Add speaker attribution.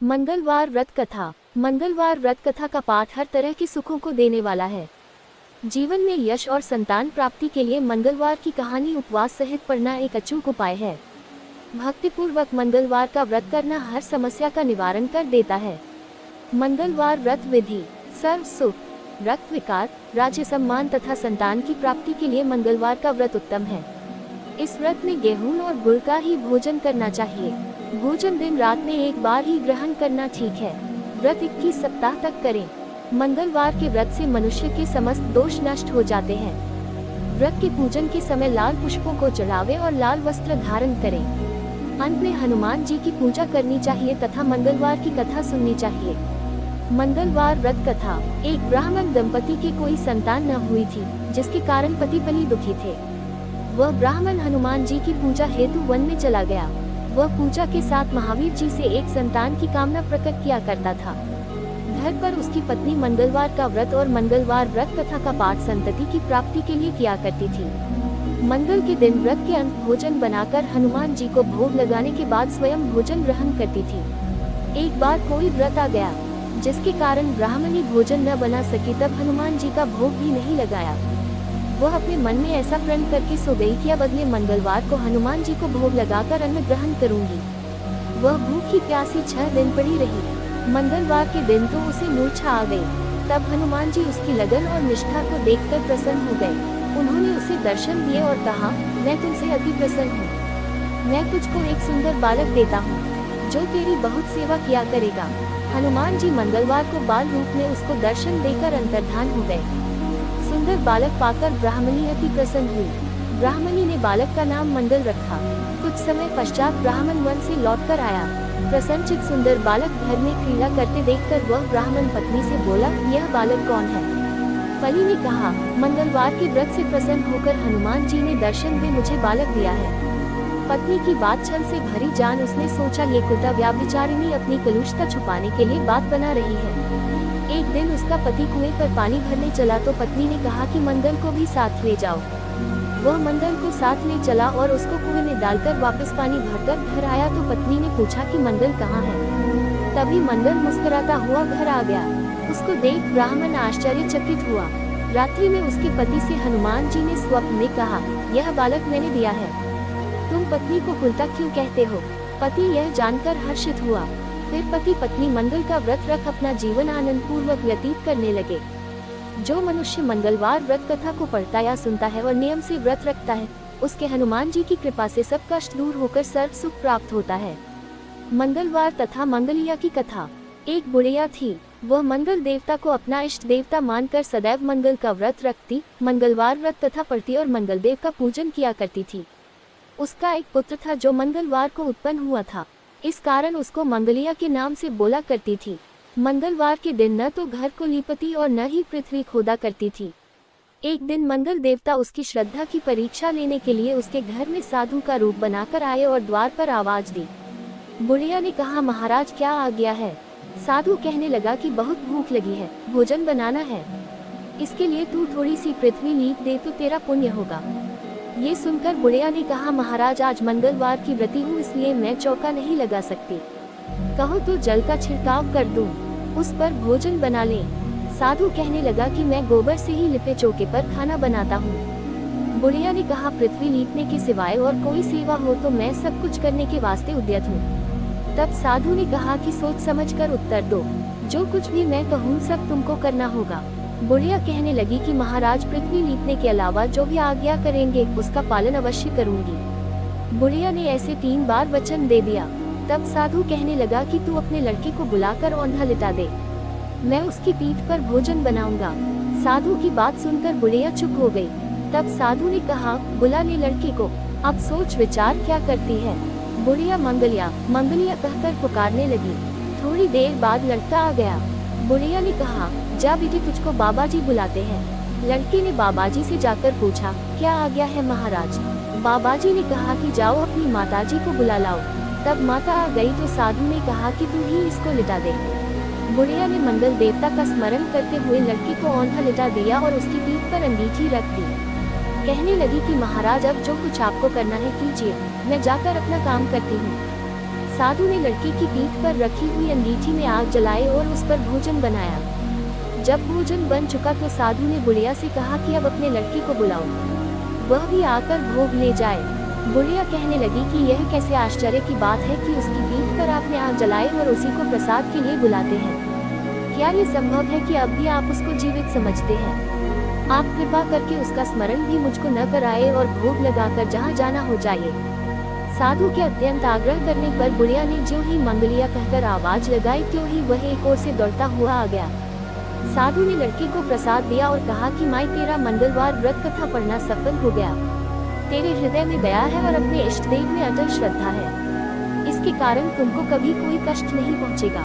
Speaker 1: मंगलवार व्रत कथा। मंगलवार व्रत कथा का पाठ हर तरह के सुखों को देने वाला है। जीवन में यश और संतान प्राप्ति के लिए मंगलवार की कहानी उपवास सहित पढ़ना एक अचूक उपाय है। भक्तिपूर्वक मंगलवार का व्रत करना हर समस्या का निवारण कर देता है। मंगलवार व्रत विधि। सर्व सुख, रक्त विकार, राज्य सम्मान तथा संतान की प्राप्ति के लिए मंगलवार का व्रत उत्तम है। इस व्रत में गेहूं और गुड़ का ही भोजन करना चाहिए। भोजन दिन रात में एक बार ही ग्रहण करना ठीक है। व्रत 21 सप्ताह तक करें। मंगलवार के व्रत से मनुष्य के समस्त दोष नष्ट हो जाते हैं। व्रत के पूजन के समय लाल पुष्पों को चढ़ावे और लाल वस्त्र धारण करें। अंत में हनुमान जी की पूजा करनी चाहिए तथा मंगलवार की कथा सुननी चाहिए। मंगलवार व्रत कथा। एक ब्राह्मण दंपति की कोई संतान न हुई थी, जिसके कारण पति पत्नी दुखी थे। वह ब्राह्मण हनुमान जी की पूजा हेतु वन में चला गया। वह पूजा के साथ महावीर जी से एक संतान की कामना प्रकट किया करता था। घर पर उसकी पत्नी मंगलवार का व्रत और मंगलवार व्रत कथा का पाठ संतति की प्राप्ति के लिए किया करती थी। मंगल के दिन व्रत के अंत भोजन बनाकर हनुमान जी को भोग लगाने के बाद स्वयं भोजन ग्रहण करती थी। एक बार कोई व्रत आ गया, जिसके कारण ब्राह्मणी भोजन न बना सकी, तब हनुमान जी का भोग भी नहीं लगाया। वह अपने मन में ऐसा प्रण करके सो गई कि अब अगले मंगलवार को हनुमान जी को भोग लगाकर अन्न ग्रहण करूंगी। वह भूखी प्यासी 6 दिन पड़ी रही। मंगलवार के दिन तो उसे मूर्छा आ गई। तब हनुमान जी उसकी लगन और निष्ठा को देखकर प्रसन्न हो गए। उन्होंने उसे दर्शन दिए और कहा, मैं तुमसे अति प्रसन्न हूँ। मैं तुझको एक सुंदर बालक देता हूँ, जो तेरी बहुत सेवा किया करेगा। हनुमान जी मंगलवार को बाल रूप में उसको दर्शन देकर अंतर्धान हो गए। सुंदर बालक पाकर ब्राह्मणी अति प्रसन्न हुई। ब्राह्मणी ने बालक का नाम मंगल रखा। कुछ समय पश्चात ब्राह्मण वन से लौटकर आया। प्रसन्नचित सुंदर बालक घर में क्रीड़ा करते देखकर वह ब्राह्मण पत्नी से बोला, यह बालक कौन है? पति ने कहा, मंगलवार के व्रत से प्रसन्न होकर हनुमान जी ने दर्शन दे मुझे बालक दिया है। पत्नी की बात छल से भरी जान उसने सोचा, ये कुत्ता व्यभिचारिणी अपनी कलुषता छुपाने के लिए बात बना रही है। एक दिन उसका पति कुएं पर पानी भरने चला तो पत्नी ने कहा कि मंगल को भी साथ ले जाओ। वह मंगल को साथ ले चला और उसको कुएं में डालकर वापस पानी भरकर घर आया तो पत्नी ने पूछा कि मंगल कहाँ है? तभी मंगल मुस्कुराता हुआ घर आ गया। उसको देख ब्राह्मण आश्चर्यचकित हुआ। रात्रि में उसके पति से हनुमान जी ने स्वप्न में कहा, यह बालक मैंने दिया है। तुम पत्नी को कुलता क्यों कहते हो? पति यह जानकर हर्षित हुआ। फिर पति पत्नी मंगल का व्रत रख अपना जीवन आनंद पूर्वक व्यतीत करने लगे। जो मनुष्य मंगलवार व्रत कथा को पढ़ता या सुनता है और नियम से व्रत रखता है, उसके हनुमान जी की कृपा से सब कष्ट दूर होकर सर्व सुख प्राप्त होता है। मंगलवार तथा मंगलिया की कथा। एक बुढ़िया थी। वह मंगल देवता को अपना इष्ट देवता मानकर सदैव मंगल का व्रत रखती, मंगलवार व्रत कथा पढ़ती और मंगल देव का पूजन किया करती थी। उसका एक पुत्र था जो मंगलवार को उत्पन्न हुआ था। इस कारण उसको मंगलिया के नाम से बोला करती थी। मंगलवार के दिन न तो घर को लीपती और न ही पृथ्वी खोदा करती थी। एक दिन मंगल देवता उसकी श्रद्धा की परीक्षा लेने के लिए उसके घर में साधु का रूप बनाकर आए और द्वार पर आवाज दी। बुढ़िया ने कहा, महाराज क्या आ गया है? साधु कहने लगा कि बहुत भूख लगी है, भोजन बनाना है। इसके लिए तू थोड़ी सी पृथ्वी लीप दे तो तेरा पुण्य होगा। ये सुनकर बुढ़िया ने कहा, महाराज आज मंगलवार की व्रती हूँ, इसलिए मैं चौका नहीं लगा सकती। कहो तो जल का छिड़काव कर दूं, उस पर भोजन बना ले। साधु कहने लगा कि मैं गोबर से ही लिपे चौके पर खाना बनाता हूँ। बुढ़िया ने कहा, पृथ्वी लीपने के सिवाय और कोई सेवा हो तो मैं सब कुछ करने के वास्ते उद्यत हूँ। तब साधु ने कहा कि सोच समझकर उत्तर दो, जो कुछ भी मैं कहूँ सब तुमको करना होगा। बुढ़िया कहने लगी कि महाराज पृथ्वी लीपने के अलावा जो भी आज्ञा करेंगे उसका पालन अवश्य करूंगी। बुढ़िया ने ऐसे 3 बार वचन दे दिया। तब साधु कहने लगा कि तू अपने लड़के को बुलाकर औंधा लिटा दे, मैं उसकी पीठ पर भोजन बनाऊंगा। साधु की बात सुनकर बुढ़िया चुप हो गई। तब साधु ने कहा, बुला ले लड़के को, अब सोच विचार क्या करती है। बुढ़िया मंगलिया मंगलिया कहकर पुकारने लगी। थोड़ी देर बाद लड़का आ गया। बुढ़िया ने कहा, जा बेटी तुझको बाबा जी बुलाते हैं। लड़के ने बाबा जी से जाकर पूछा, क्या आ गया है महाराज? बाबा जी ने कहा कि जाओ अपनी माता जी को बुला लाओ। तब माता आ गई तो साधु ने कहा कि तू ही इसको लिटा दे। बुढ़िया ने मंगल देवता का स्मरण करते हुए लड़के को औंधा लिटा दिया और उसकी पीठ पर अंगीठी रख दी। कहने लगी कि महाराज अब जो कुछ आपको करना है कीजिए, मैं जाकर अपना काम करती हूँ। साधु ने लड़की की पीठ पर रखी हुई अंगीठी में आग जलाई और उस पर भोजन बनाया। जब भोजन बन चुका तो साधु ने बुढ़िया से कहा कि अब अपने लड़की को बुलाओ, वह भी आकर भोग ले जाए। बुढ़िया कहने लगी कि यह कैसे आश्चर्य की बात है कि उसकी पीठ पर आपने आग जलाई और उसी को प्रसाद के लिए बुलाते हैं। क्या ये संभव है कि अब भी आप उसको जीवित समझते हैं? आप कृपा करके उसका स्मरण भी मुझको न कराए और भोग लगाकर जहाँ जाना हो जाइए। साधु के अत्यंत आग्रह करने पर बुढ़िया ने ज्यों ही मंगलिया कहकर आवाज लगाई त्यों ही वह एक ओर से दौड़ता हुआ आ गया। साधु ने लड़की को प्रसाद दिया और कहा कि माई, तेरा मंगलवार व्रत कथा पढ़ना सफल हो गया। तेरे हृदय में दया है और अपने इष्ट देव में अटल श्रद्धा है। इसके कारण तुमको कभी कोई कष्ट नहीं पहुंचेगा।